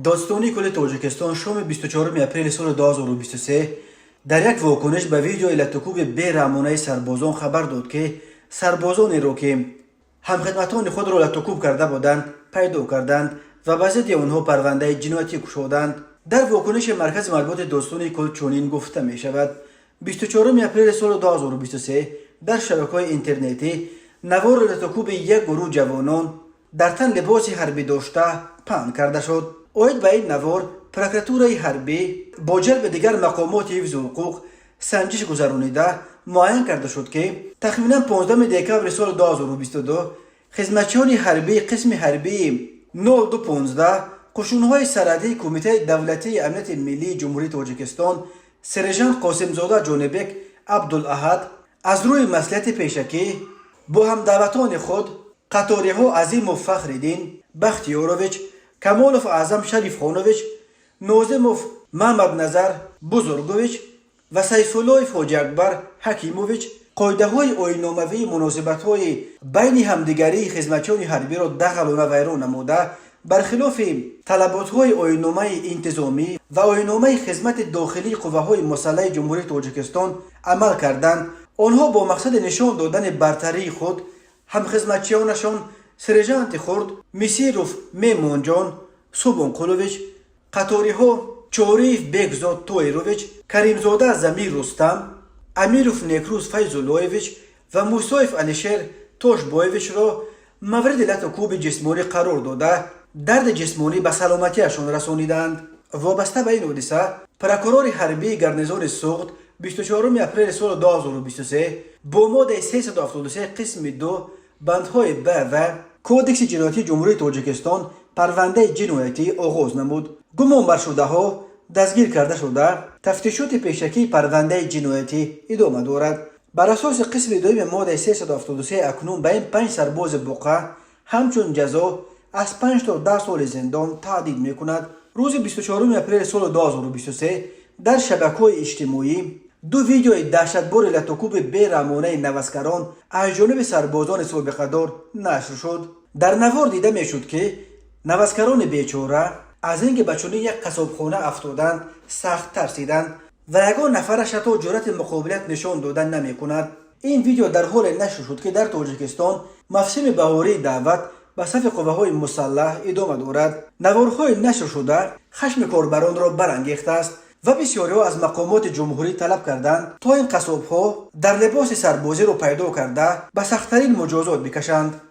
دادستانی کل تاجیکستان شام 24 اپریل سال 2023 در یک واکنش به ویدیوی لطکوب بیرحمانه سربازان خبر داد که سربازانی را که همخدمتان خود را لطکوب کرده بودند پیدا کردند و به ضد آنها پرونده جنایتی گشودند. در واکنش مرکز مربوط دادستانی کل چنین گفته می شود: 24 اپریل سال 2023 در شبکه‌های اینترنتی نوار لطکوب یک گروه جوانان در تن لباس حربی داشته پهن کرده شد. اوید به این نوار پروکراتورای حربی با جلب دیگر مقامات حفظ حقوق سنجش گذرانیده معین کرده شد که تقریبا 15 دکبر سال 2022 خدمتچیان حربی قسم حربی 0215 قشون‌های سرحدی کمیته دولتی امنیت ملی جمهوری تاجیکستان سرژانت قاسم زاده جانبک عبدالاحد از روی مصلحت پیشکی با همدعوتان خود قطاری‌ها عظیم و فخرالدین بختیارویچ، کمالوف اعظم شریف خانویچ، ناظموف محمد نظر بزرگویچ و سیفالله حاجی اکبر حکیمویچ قاعده‌های آیین‌ناموی مناسبت‌های بین همدیگری خدمتچیان حربی را دخلانه ویران نموده برخلاف طلبات‌های آیین‌نامه انتظامی و آیین‌نامه خدمت داخلی قوه‌های مسلح جمهوری تاجیکستان عمل کردند. آنها با مقصد نشان دادن برتری خود همخدمتچیانشان سرژانت خرد میسیروف میمونجان سوبونقلویچ، قطاری‌ها چوریف بگزاد تویرویچ، کریمزاده زمیر رستم، امیروف نیکروز فیض‌اللهویچ و موسایف علیشیر توشبایویچ را مورد لطکوب جسمانی قرار داده درد جسمانی به سلامتیشان رسانیدند. وابسته به این حادثه پروکورور حربی گارنیزون سوخت 24 اپریل سال 2023 با ماده 373 قسم 2 بندهای ب و کودکس جنایتی جمهوری تاجیکستان پرونده جنایتی آغاز نمود. گمان بر شده ها دستگیر کرده شده. تفتیشات پیشکی پرونده جنایتی ادامه دارد. بر اساس قسم 2 ماده 373 اکنون به این 5 سرباز بقعه همچون جزا از 5 تا 10 سال زندان تهدید می کند. روز 24 اپریل سال 2023 در شبکه‌های اجتماعی دو ویدیوی دهشتبار لطکوب بیرحمانه نوسکران از جانب سربازان سابقه‌دار نشر شد. در نوار دیده می شد که نوسکران بیچاره از اینکه به چنین یک قصابخانه افتادند سخت ترسیدند و یگان نفرش حتی جرأت مقابلت نشان دادن نمی کند. این ویدیو در حال نشر شد که در تاجیکستان موسم بهاری دعوت به صف قوه‌های مسلح ادامه دارد. نوارهای نشر شده خشم کاربران را برانگیخته است و بسیاری از مقامات جمهوری طلب کردند تا این قصاب‌ها در لباس سربازی را پیدا کرده به سخت‌ترین مجازات بکشند.